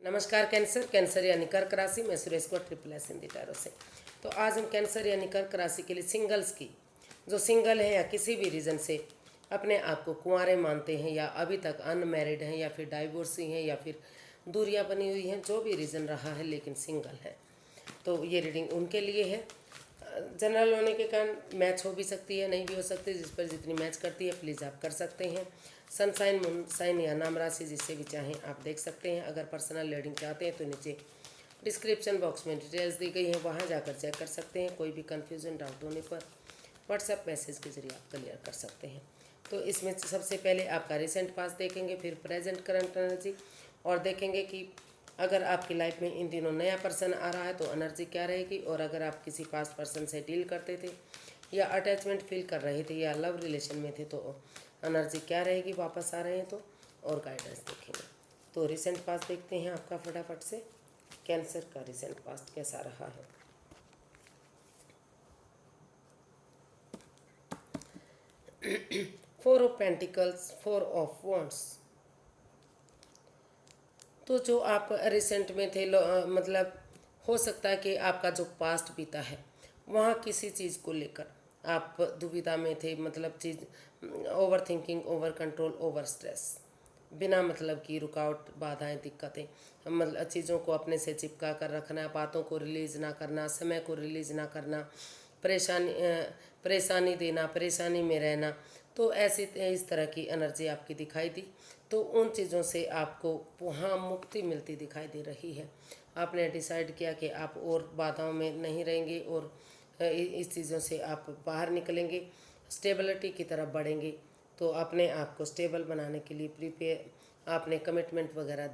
नमस्कार cancer. Cancer यानी कर्क राशि में सुरेश को ट्रिपल हिंदी टैरो से। तो आज हम कैंसर यानी कर्क राशि के लिए सिंगल्स की, जो सिंगल है या किसी भी रीज़न से अपने आप को कुंवारे मानते हैं या अभी तक अनमैरिड हैं या फिर डाइवोर्सी हैं या फिर दूरियां बनी हुई हैं, जो भी रीज़न रहा है लेकिन सिंगल है, तो ये रीडिंग उनके लिए है। जनरल होने के कारण मैच हो भी सकती है, नहीं भी हो सकती, जिस पर जितनी मैच करती है प्लीज़ आप कर सकते हैं। सनसाइन, मून साइन या नाम राशि जिससे भी चाहें आप देख सकते हैं। अगर पर्सनल रीडिंग चाहते हैं तो नीचे डिस्क्रिप्शन बॉक्स में डिटेल्स दी गई हैं, वहाँ जाकर चेक कर सकते हैं। कोई भी कन्फ्यूजन डाउट होने पर व्हाट्सएप मैसेज के जरिए आप क्लियर कर सकते हैं। तो इसमें सबसे पहले आपका रिसेंट पास्ट देखेंगे, फिर प्रेजेंट करंट एनर्जी, और देखेंगे कि अगर आपकी लाइफ में इन दिनों नया पर्सन आ रहा है तो एनर्जी क्या रहेगी, और अगर आप किसी पास्ट पर्सन से डील करते थे या अटैचमेंट फील कर रहे थे या लव रिलेशन में थे तो एनर्जी क्या रहेगी, वापस आ रहे हैं तो, और गाइडेंस देखेंगे। तो रिसेंट पास्ट देखते हैं आपका फटाफट से, कैंसर का रिसेंट पास्ट कैसा रहा है। Four of pentacles, four of wands. तो जो आप रिसेंट में थे, मतलब हो सकता है कि आपका जो पास्ट बीता है वहाँ किसी चीज़ को लेकर आप दुविधा में थे, मतलब चीज़ overthinking, over control, over stress, बिना मतलब की रुकावट, बाधाएं, दिक्कतें, मतलब चीज़ों को अपने से चिपका कर रखना, बातों को रिलीज़ ना करना, समय को रिलीज़ ना करना, परेशानी देना, परेशानी में रहना, तो ऐसी इस तरह की एनर्जी आपकी दिखाई दी। तो उन चीज़ों से आपको वहाँ मुक्ति मिलती दिखाई दे रही है। आपने डिसाइड किया कि आप और बाधाओं में नहीं रहेंगे और इस चीज़ों से आप बाहर निकलेंगे, स्टेबिलिटी की तरफ बढ़ेंगे। तो अपने आप को स्टेबल बनाने के लिए प्रिपेयर, आपने कमिटमेंट वगैरह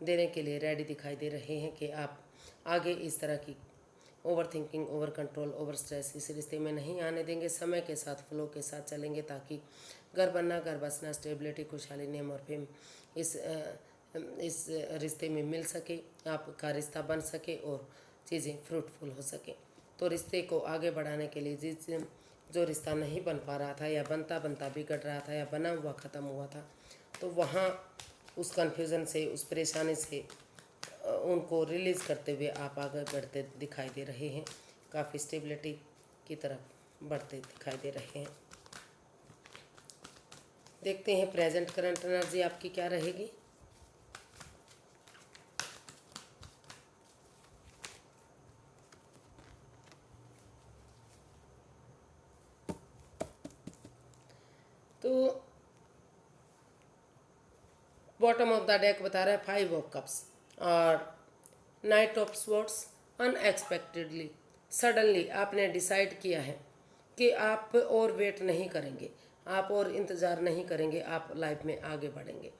देने के लिए रेडी दिखाई दे रहे हैं कि आप आगे इस तरह की over thinking, over control, over stress इस रिश्ते में नहीं आने देंगे। समय के साथ, फ्लो के साथ चलेंगे ताकि घर बनना, घर बसना, स्टेबिलिटी, खुशहाली, नेम और फेम इस रिश्ते में मिल सके, आपका रिश्ता बन सके और चीज़ें फ्रूटफुल हो सके। तो रिश्ते को आगे बढ़ाने के लिए जो रिश्ता नहीं बन पा रहा था या बनता बनता बिगड़ रहा था या बना हुआ ख़त्म हुआ था, तो वहाँ उस कन्फ्यूज़न से, उस परेशानी से उनको रिलीज़ करते हुए आप आगे बढ़ते दिखाई दे रहे हैं, काफ़ी स्टेबिलिटी की तरफ बढ़ते दिखाई दे रहे हैं। देखते हैं प्रेजेंट करंट एनर्जी आपकी क्या रहेगी। तो बॉटम ऑफ द डेक बता रहा है 5 ऑफ कप्स और night of swords. Unexpectedly, suddenly आपने डिसाइड किया है कि आप और वेट नहीं करेंगे, आप और इंतज़ार नहीं करेंगे, आप लाइफ में आगे बढ़ेंगे।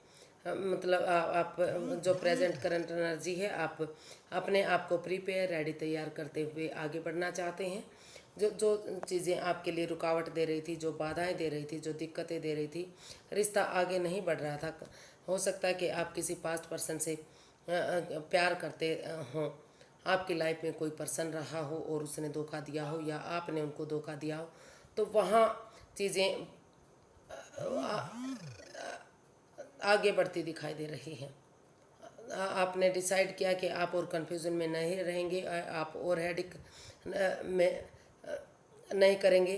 मतलब आप जो प्रेजेंट करंट एनर्जी है, आप अपने आप को प्रिपेयर, रेडी, तैयार करते हुए आगे बढ़ना चाहते हैं। जो जो चीज़ें आपके लिए रुकावट दे रही थी, जो बाधाएं दे रही थी, जो दिक्कतें दे रही थी, रिश्ता आगे नहीं बढ़ रहा था। हो सकता है कि आप किसी पास्ट पर्सन से प्यार करते हों, आपकी लाइफ में कोई पर्सन रहा हो और उसने धोखा दिया हो या आपने उनको धोखा दिया हो, तो वहाँ चीज़ें आगे बढ़ती दिखाई दे रही हैं। आपने डिसाइड किया कि आप और कन्फ्यूज़न में नहीं रहेंगे, आप और हेडिक में नहीं करेंगे,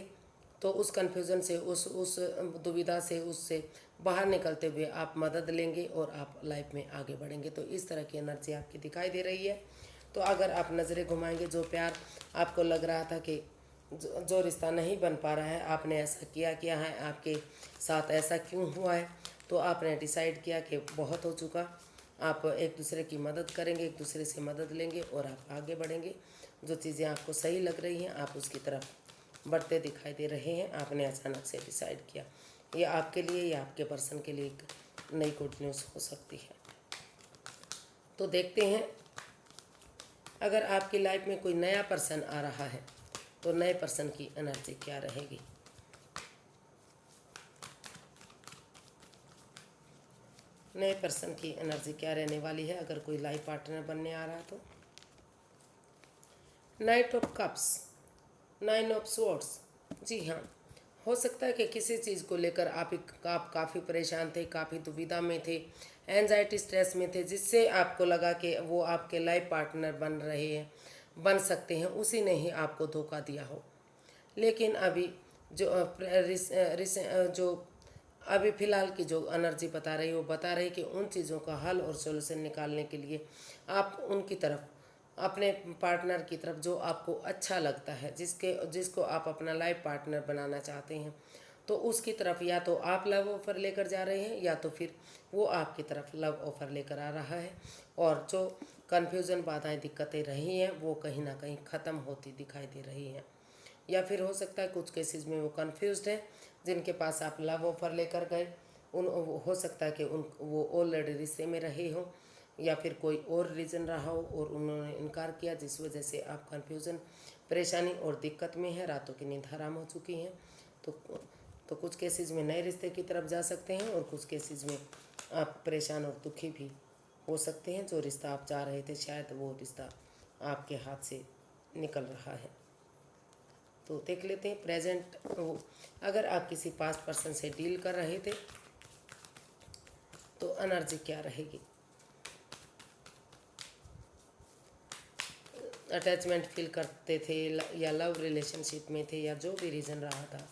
तो उस कन्फ्यूज़न से, उस दुविधा से, उससे बाहर निकलते हुए आप मदद लेंगे और आप लाइफ में आगे बढ़ेंगे। तो इस तरह की एनर्जी आपकी दिखाई दे रही है। तो अगर आप नज़रें घुमाएंगे, जो प्यार आपको लग रहा था कि जो रिश्ता नहीं बन पा रहा है, आपने ऐसा किया है, आपके साथ ऐसा क्यों हुआ है, तो आपने डिसाइड किया कि बहुत हो चुका, आप एक दूसरे की मदद करेंगे, एक दूसरे से मदद लेंगे और आप आगे बढ़ेंगे। जो चीज़ें आपको सही लग रही हैं आप उसकी तरफ बढ़ते दिखाई दे रहे हैं। आपने अचानक से डिसाइड किया, ये आपके लिए या आपके पर्सन के लिए एक नई गुड न्यूज़ हो सकती है। तो देखते हैं, अगर आपकी लाइफ में कोई नया पर्सन आ रहा है तो नए पर्सन की एनर्जी क्या रहेगी। नए पर्सन की एनर्जी क्या रहने वाली है अगर कोई लाइफ पार्टनर बनने आ रहा है तो। Knight of cups, 9 of swords. जी हाँ, हो सकता है कि किसी चीज़ को लेकर आप काफ़ी परेशान थे, काफ़ी दुविधा में थे, एंजाइटी स्ट्रेस में थे, जिससे आपको लगा कि वो आपके लाइफ पार्टनर बन रहे हैं, बन सकते हैं, उसी ने ही आपको धोखा दिया हो। लेकिन अभी जो जो अभी फ़िलहाल की जो एनर्जी बता रही है, वो बता रही कि उन चीज़ों का हल और सॉल्यूशन निकालने के लिए आप उनकी तरफ, अपने पार्टनर की तरफ, जो आपको अच्छा लगता है, जिसको आप अपना लाइफ पार्टनर बनाना चाहते हैं, तो उसकी तरफ या तो आप लव ऑफ़र लेकर जा रहे हैं, या तो फिर वो आपकी तरफ लव ऑफ़र लेकर आ रहा है। और जो कन्फ्यूज़न, बाधाएं, दिक्कतें रही हैं, वो कहीं ना कहीं ख़त्म होती दिखाई दे रही हैं। या फिर हो सकता है कुछ केसेस में वो कन्फ्यूज्ड है, जिनके पास आप लव ऑफ़र लेकर गए, हो सकता है कि वो ऑलरेडी रिश्ते में रहे हो, या फिर कोई और रीज़न रहा हो और उन्होंने इनकार किया, जिस वजह से आप कन्फ्यूज़न, परेशानी और दिक्कत में है, रातों की नींद हराम हो चुकी हैं। तो तो कुछ केसेस में नए रिश्ते की तरफ जा सकते हैं, और कुछ केसेस में आप परेशान और दुखी भी हो सकते हैं। जो रिश्ता आप चाह रहे थे, शायद वो रिश्ता आपके हाथ से निकल रहा है। तो देख लेते हैं प्रेजेंट, अगर आप किसी पास्ट पर्सन से डील कर रहे थे तो एनर्जी क्या रहेगी। अटैचमेंट फील करते थे, या लव रिलेशनशिप में थे, या जो भी रीज़न रहा था,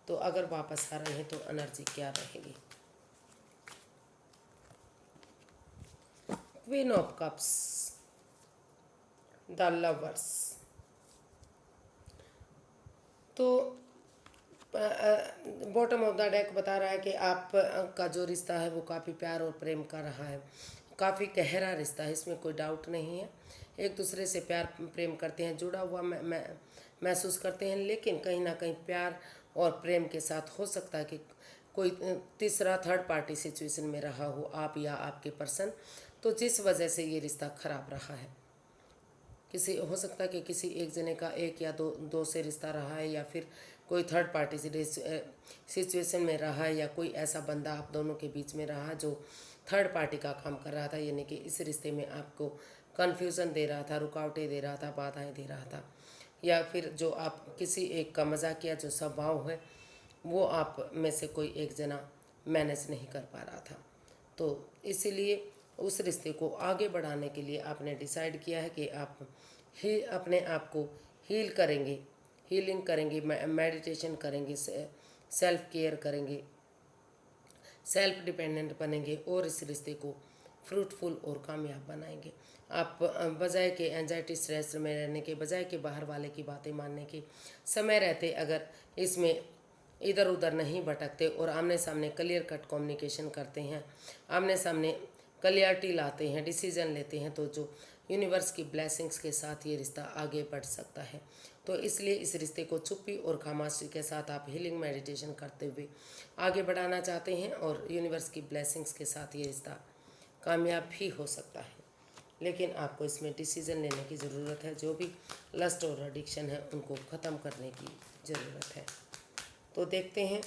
तो अगर वापस आ रहे हैं तो एनर्जी क्या रहेगी। Queen of cups, the lovers. तो बॉटम ऑफ द डेक बता रहा है कि आप का जो रिश्ता है वो काफ़ी प्यार और प्रेम का रहा है, काफ़ी गहरा रिश्ता है, इसमें कोई डाउट नहीं है। एक दूसरे से प्यार प्रेम करते हैं, जुड़ा हुआ महसूस करते हैं, लेकिन कहीं ना कहीं प्यार और प्रेम के साथ हो सकता है कि कोई तीसरा, थर्ड पार्टी सिचुएशन में रहा हो, आप या आपके पर्सन, तो जिस वजह से ये रिश्ता खराब रहा है। किसी हो सकता है कि किसी एक जने का एक या दो से रिश्ता रहा है, या फिर कोई थर्ड पार्टी सिचुएशन में रहा है, या कोई ऐसा बंदा आप दोनों के बीच में रहा जो थर्ड पार्टी का काम कर रहा था, यानी कि इस रिश्ते में आपको कन्फ्यूज़न दे रहा था, रुकावटें दे रहा था, बाधाएं दे रहा था, या फिर जो आप किसी एक का मजाकिया जो स्वभाव है, वो आप में से कोई एक जना मैनेज नहीं कर पा रहा था। तो इसीलिए उस रिश्ते को आगे बढ़ाने के लिए आपने डिसाइड किया है कि आप ही अपने आप को हील करेंगे, हीलिंग करेंगे, मेडिटेशन करेंगे, सेल्फ केयर करेंगे, सेल्फ डिपेंडेंट बनेंगे, और इस रिश्ते को फ्रूटफुल और कामयाब बनाएंगे। आप बजाय के एंजाइटी स्ट्रेस में रहने के, बजाय के बाहर वाले की बातें मानने के, समय रहते अगर इसमें इधर उधर नहीं भटकते और आमने सामने क्लियर कट कम्युनिकेशन करते हैं, आमने सामने क्लियरिटी लाते हैं, डिसीजन लेते हैं, तो जो यूनिवर्स की ब्लेसिंग्स के साथ ये रिश्ता आगे बढ़ सकता है। तो इसलिए इस रिश्ते को चुप्पी और खामोशी के साथ आप हीलिंग मेडिटेशन करते हुए आगे बढ़ाना चाहते हैं, और यूनिवर्स की ब्लेसिंग्स के साथ ये रिश्ता कामयाब भी हो सकता है। लेकिन आपको इसमें डिसीजन लेने की ज़रूरत है, जो भी लस्ट और एडिक्शन है उनको ख़त्म करने की ज़रूरत है। तो देखते हैं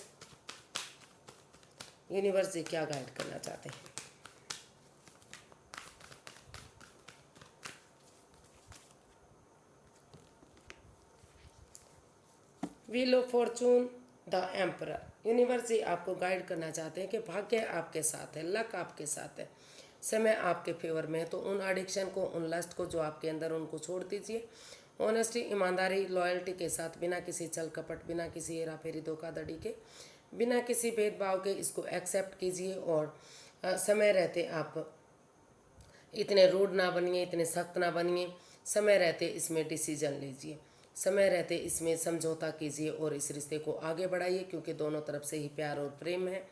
यूनिवर्स जी क्या गाइड करना चाहते हैं। Wheel of fortune, the emperor. Universe जी आपको गाइड करना चाहते हैं कि भाग्य आपके साथ है, लक आपके साथ है, समय आपके फेवर में है। तो उन एडिक्शन को, उन लस्ट को जो आपके अंदर, उनको छोड़ दीजिए। ऑनेस्टी, ईमानदारी, लॉयल्टी के साथ, बिना किसी छल कपट, बिना किसी हेरा फेरी, धोखाधड़ी के, बिना किसी भेदभाव के इसको एक्सेप्ट कीजिए। और समय रहते आप इतने रूड ना बनिए, इतने सख्त ना बनिए, समय रहते इसमें डिसीजन लीजिए, समय रहते इसमें समझौता कीजिए और इस रिश्ते को आगे बढ़ाइए, क्योंकि दोनों तरफ से ही प्यार और प्रेम है,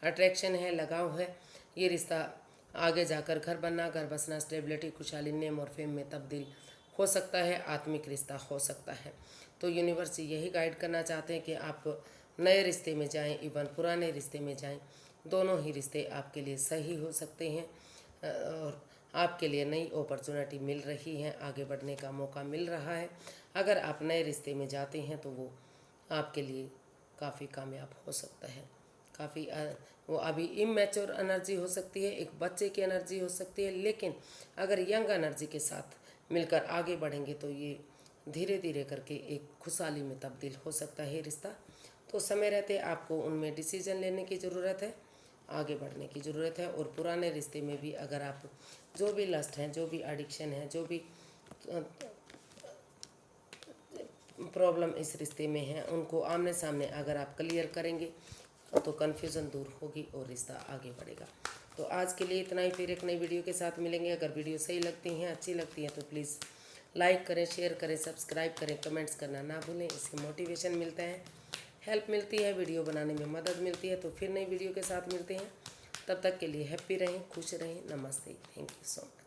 अट्रैक्शन है, लगाव है। ये रिश्ता आगे जाकर घर बनना, घर बसना, स्टेबिलिटी, खुशहाली, नेम और फेम में तब्दील हो सकता है, आत्मिक रिश्ता हो सकता है। तो यूनिवर्स यही गाइड करना चाहते हैं कि आप नए रिश्ते में जाएं, इवन पुराने रिश्ते में जाएं, दोनों ही रिश्ते आपके लिए सही हो सकते हैं, और आपके लिए नई अपॉर्चुनिटी मिल रही है, आगे बढ़ने का मौका मिल रहा है। अगर आप नए रिश्ते में जाते हैं तो वो आपके लिए काफ़ी कामयाब हो सकता है। काफ़ी वो अभी इमेच्योर एनर्जी हो सकती है, एक बच्चे की एनर्जी हो सकती है, लेकिन अगर यंग एनर्जी के साथ मिलकर आगे बढ़ेंगे तो ये धीरे धीरे करके एक खुशहाली में तब्दील हो सकता है रिश्ता। तो तो समय रहते आपको उनमें डिसीजन लेने की ज़रूरत है, आगे बढ़ने की ज़रूरत है। और पुराने रिश्ते में भी अगर आप जो भी लस्ट हैं, जो भी एडिक्शन है, जो भी प्रॉब्लम इस रिश्ते में है, उनको आमने सामने अगर आप क्लियर करेंगे तो कन्फ्यूज़न दूर होगी और रिश्ता आगे बढ़ेगा। तो आज के लिए इतना ही, फिर एक नई वीडियो के साथ मिलेंगे। अगर वीडियो सही लगती हैं, अच्छी लगती हैं तो प्लीज़ लाइक करें, शेयर करें, सब्सक्राइब करें, कमेंट्स करना ना भूलें। इससे मोटिवेशन मिलता है, हेल्प मिलती है, वीडियो बनाने में मदद मिलती है। तो फिर नई वीडियो के साथ मिलते हैं, तब तक के लिए हैप्पी रहें, खुश रहें। नमस्ते, थैंक यू सो मच।